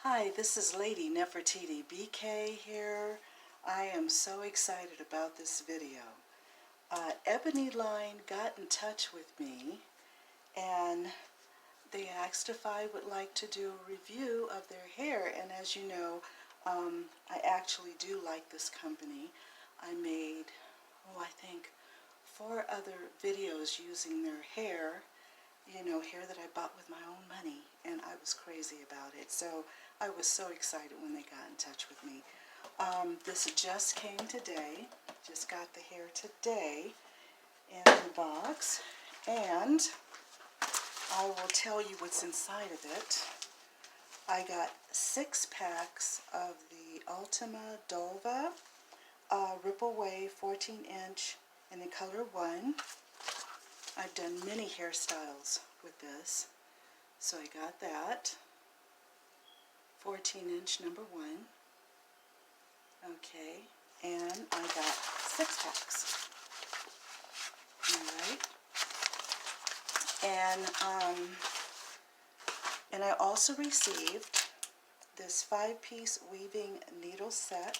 Hi, this is Lady Nefertiti BK here. I am so excited about this video. Ebonyline got in touch with me and they asked if I would like to do a review of their hair, and as you know, I actually do like this company. I made, I think 4 other videos using their hair, hair that I bought with my own money, and I was crazy about it. So I was so excited when they got in touch with me. This just came today. Just got the hair today in the box, and I will tell you what's inside of it. I got 6 packs of the Ultima Dalva Ripple Wave 14-inch in the color 1. I've done many hairstyles with this, so I got that. 14-inch number 1. Okay, and I got 6 packs. Alright. And I also received this 5-piece weaving needle set.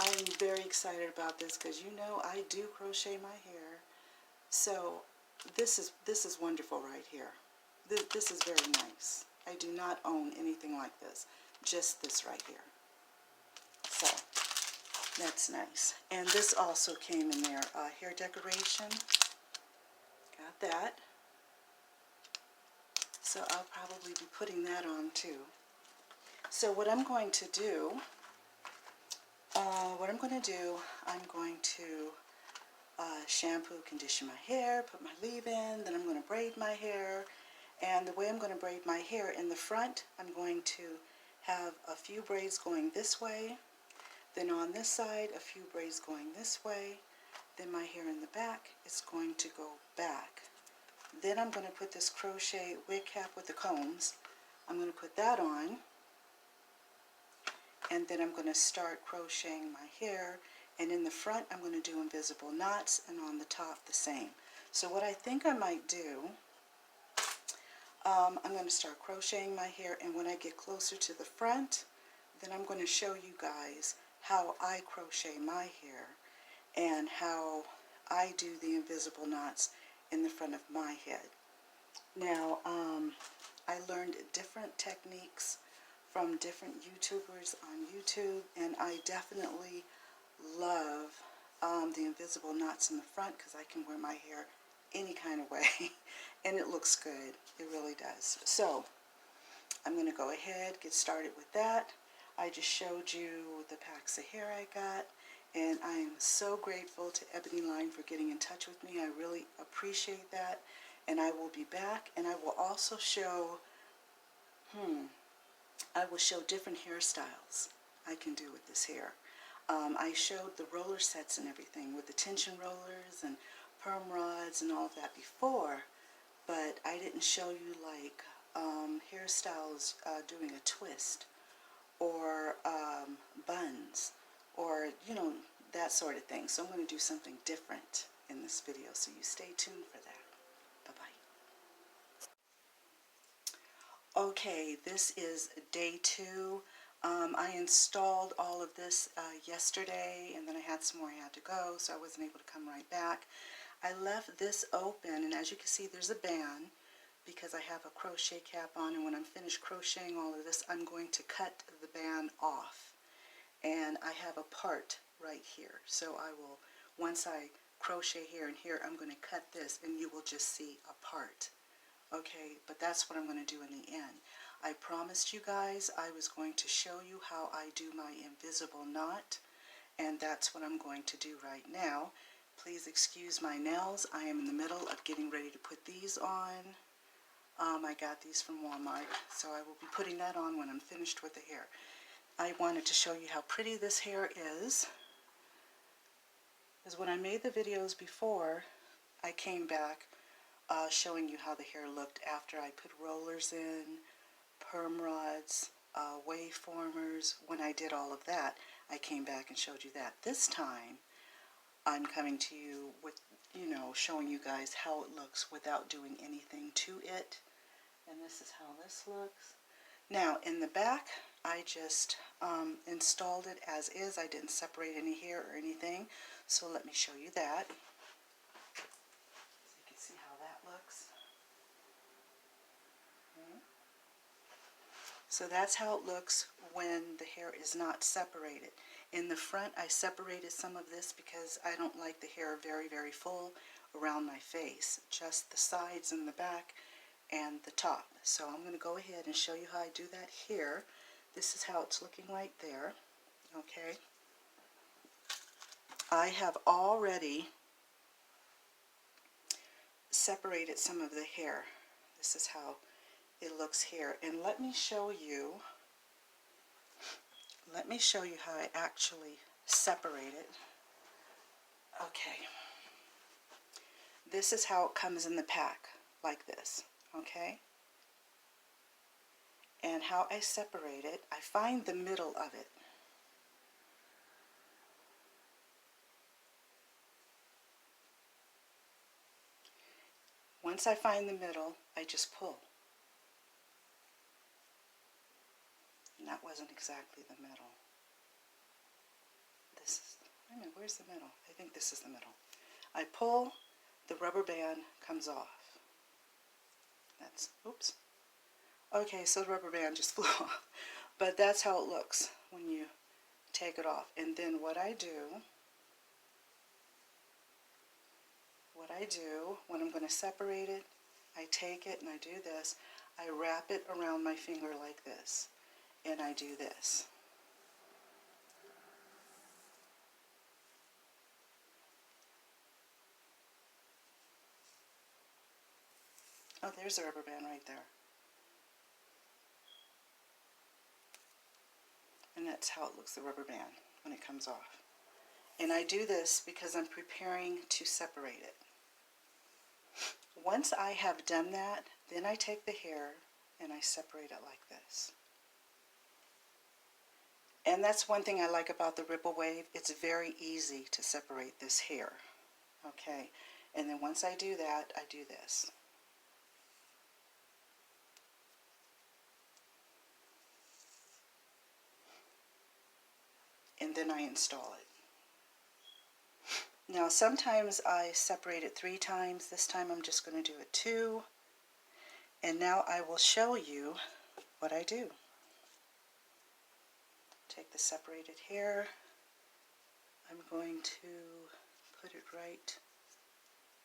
I am very excited about this because I do crochet my hair. So this is wonderful right here. This is very nice. I do not own anything like this. Just this right here. So that's nice. And this also came in there. Hair decoration. Got that. So I'll probably be putting that on too. So what I'm going to do, I'm going to shampoo, condition my hair, put my leave-in, then I'm going to braid my hair. And the way I'm going to braid my hair, in the front, I'm going to have a few braids going this way. Then on this side, a few braids going this way. Then my hair in the back is going to go back. Then I'm going to put this crochet wig cap with the combs. I'm going to put that on. And then I'm going to start crocheting my hair. And in the front, I'm going to do invisible knots, and on the top, the same. So what I think I might do, I'm going to start crocheting my hair, and when I get closer to the front, then I'm going to show you guys how I crochet my hair and how I do the invisible knots in the front of my head. Now, I learned different techniques from different YouTubers on YouTube, and I definitely love the invisible knots in the front because I can wear my hair any kind of way and it looks good. It really does. So I'm going to go ahead, get started with that. I just showed you the packs of hair I got, and I am so grateful to Ebonyline for getting in touch with me. I really appreciate that, and I will be back, and I will also show different hairstyles I can do with this hair. I showed the roller sets and everything with the tension rollers and perm rods and all of that before, but I didn't show you like hairstyles doing a twist or buns or that sort of thing. So I'm going to do something different in this video, so you stay tuned for that. Bye-bye. Okay, this is day 2. I installed all of this yesterday, and then I had some more I had to go, so I wasn't able to come right back. I left this open, and as you can see, there's a band because I have a crochet cap on, and when I'm finished crocheting all of this, I'm going to cut the band off. And I have a part right here, so I will, once I crochet here and here, I'm going to cut this, and you will just see a part. Okay, but that's what I'm going to do in the end. I promised you guys I was going to show you how I do my invisible knot, and that's what I'm going to do right now. Please excuse my nails. I am in the middle of getting ready to put these on. I got these from Walmart, so I will be putting that on when I'm finished with the hair. I wanted to show you how pretty this hair is, because when I made the videos before, I came back showing you how the hair looked after I put rollers in, perm rods, wave formers. When I did all of that, I came back and showed you that. This time, I'm coming to you with, showing you guys how it looks without doing anything to it. And this is how this looks. Now, in the back, I just installed it as is. I didn't separate any hair or anything. So let me show you that. So you can see how that looks. Okay. So that's how it looks when the hair is not separated. In the front, I separated some of this because I don't like the hair very, very full around my face. Just the sides and the back and the top. So I'm going to go ahead and show you how I do that here. This is how it's looking right there. Okay. I have already separated some of the hair. This is how it looks here. And let me show you how I actually separate it. Okay. This is how it comes in the pack, like this. Okay. And how I separate it, I find the middle of it. Once I find the middle, I just pull. And that wasn't exactly the middle. This is, wait a minute, where's the middle? I think this is the middle. I pull, the rubber band comes off. That's, oops. Okay, so the rubber band just flew off. But that's how it looks when you take it off. And then what I do when I'm going to separate it, I take it and I do this. I wrap it around my finger like this. And I do this. Oh, there's the rubber band right there. And that's how it looks, the rubber band, when it comes off. And I do this because I'm preparing to separate it. Once I have done that, then I take the hair and I separate it like this. And that's one thing I like about the Ripple Wave. It's very easy to separate this hair. Okay, and then once I do that, I do this. And then I install it. Now sometimes I separate it 3 times. This time I'm just going to do it 2. And now I will show you what I do. Take the separated hair. I'm going to put it right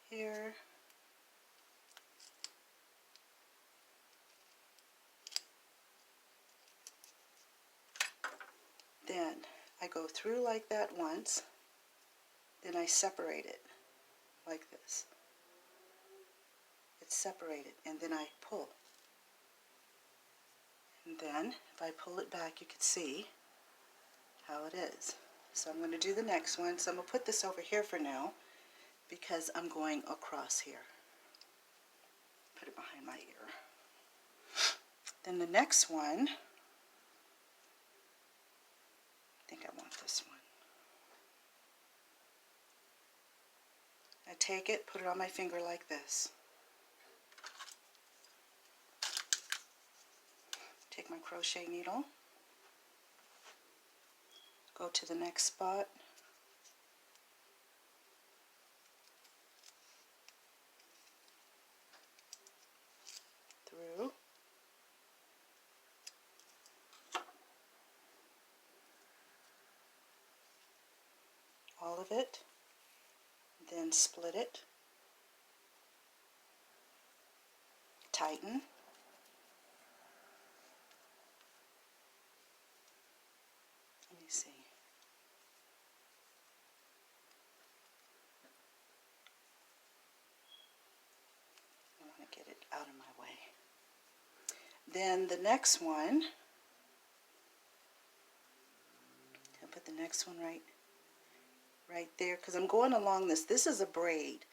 here. Then I go through like that once. Then I separate it like this. It's separated, and then I pull. And then if I pull it back, you can see how it is. So I'm going to do the next one. So I'm going to put this over here for now because I'm going across here. Put it behind my ear. Then the next one, I think I want this one. I take it, put it on my finger like this. Take my crochet needle, go to the next spot, through, all of it, then split it, tighten, let me see, I want to get it out of my way. Then the next one, I'll put the next one right there because I'm going along this. This is a braid.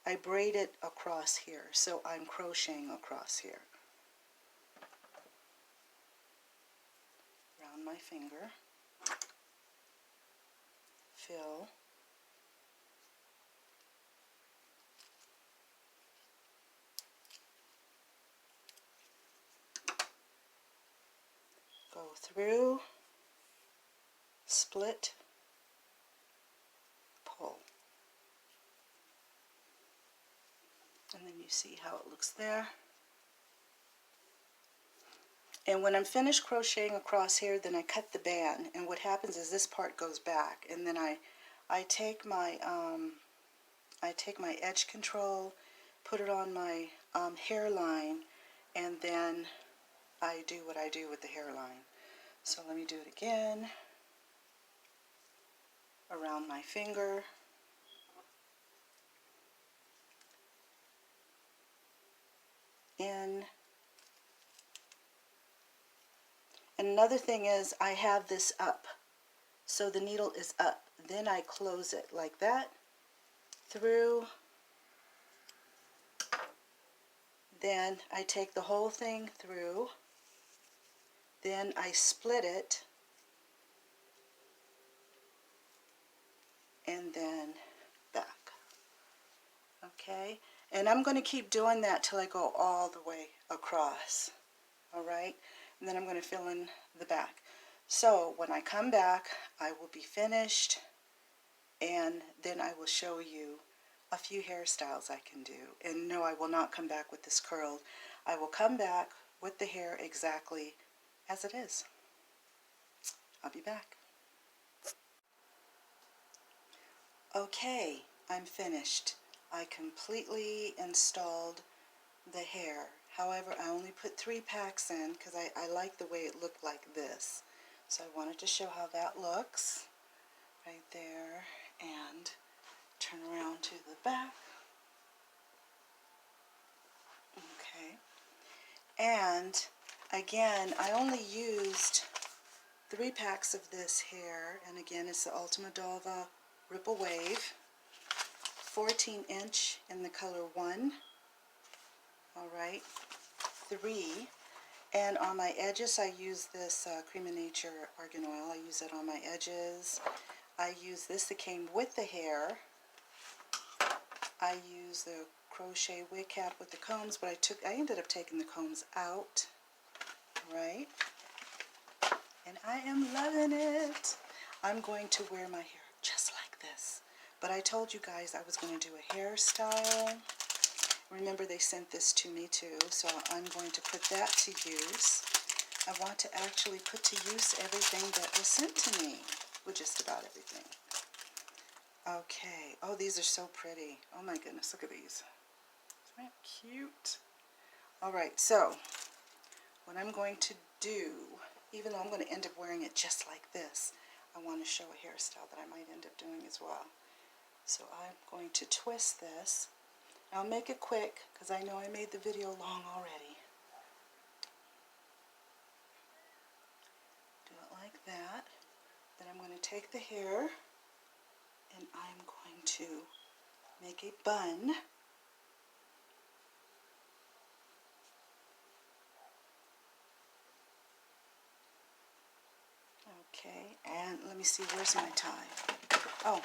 I braid it across here, so I'm crocheting across here. Around my finger, fill, go through, split, pull. And then you see how it looks there. And when I'm finished crocheting across here, then I cut the band, and what happens is this part goes back, and then I take my edge control, put it on my hairline, and then I do what I do with the hairline. So let me do it again, around my finger, in. And another thing is I have this up, so the needle is up. Then I close it like that, through. Then I take the whole thing through. Then I split it, and then back. Okay? And I'm going to keep doing that till I go all the way across. Alright? And then I'm going to fill in the back. So when I come back, I will be finished, and then I will show you a few hairstyles I can do. And no, I will not come back with this curled. I will come back with the hair exactly as it is. I'll be back. Okay, I'm finished. I completely installed the hair. However, I only put 3 packs in because I like the way it looked like this. So I wanted to show how that looks right there, and turn around to the back. Okay. And again, I only used 3 packs of this hair, and again, it's the Ultima Dalva Ripple Wave, 14-inch in the color 1. Alright, 3. And on my edges, I use this Cream of Nature Argan Oil. I use it on my edges. I use this that came with the hair. I use the crochet wig cap with the combs, but I ended up taking the combs out. Right? And I am loving it. I'm going to wear my hair just like this. But I told you guys I was going to do a hairstyle. Remember, they sent this to me too, so I'm going to put that to use. I want to actually put to use everything that was sent to me. Well, just about everything. Okay. Oh, these are so pretty. Oh my goodness, look at these. Isn't that cute? Alright, so what I'm going to do, even though I'm going to end up wearing it just like this, I want to show a hairstyle that I might end up doing as well. So I'm going to twist this. I'll make it quick because I know I made the video long already. Do it like that. Then I'm going to take the hair and I'm going to make a bun. Okay, and let me see, where's my tie? Oh,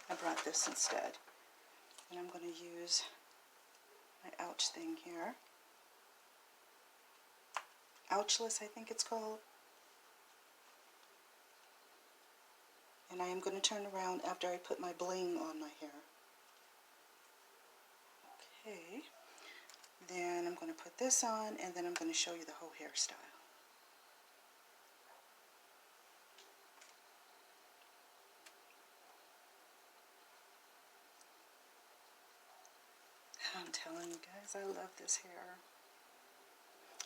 I brought this instead. And I'm going to use my ouch thing here. Ouchless, I think it's called. And I am going to turn around after I put my bling on my hair. Okay. Then I'm going to put this on, and then I'm going to show you the whole hairstyle. I'm telling you guys, I love this hair.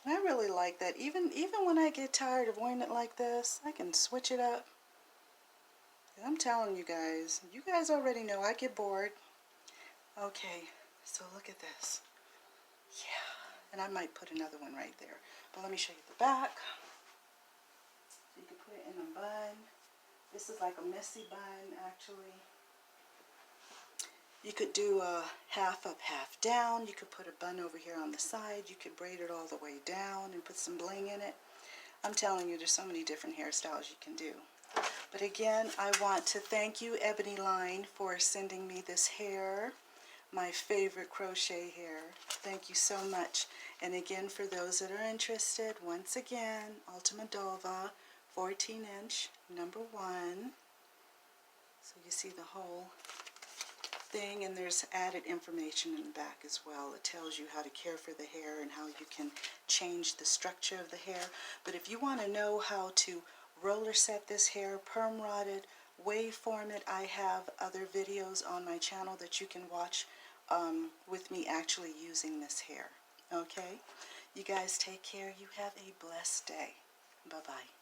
And I really like that. Even when I get tired of wearing it like this, I can switch it up. And I'm telling you guys already know I get bored. Okay, so look at this. Yeah, and I might put another one right there. But let me show you the back. So you can put it in a bun. This is like a messy bun, actually. You could do a half up, half down. You could put a bun over here on the side. You could braid it all the way down and put some bling in it. I'm telling you, there's so many different hairstyles you can do. But again, I want to thank you, Ebonyline, for sending me this hair. my favorite crochet hair. Thank you so much. And again, for those that are interested, once again, Ultima Dalva 14-inch, number 1. So you see the whole thing, and there's added information in the back as well. It tells you how to care for the hair and how you can change the structure of the hair. But if you want to know how to roller set this hair, perm rod it, wave form it, I have other videos on my channel that you can watch with me actually using this hair. Okay? You guys take care. You have a blessed day. Bye-bye.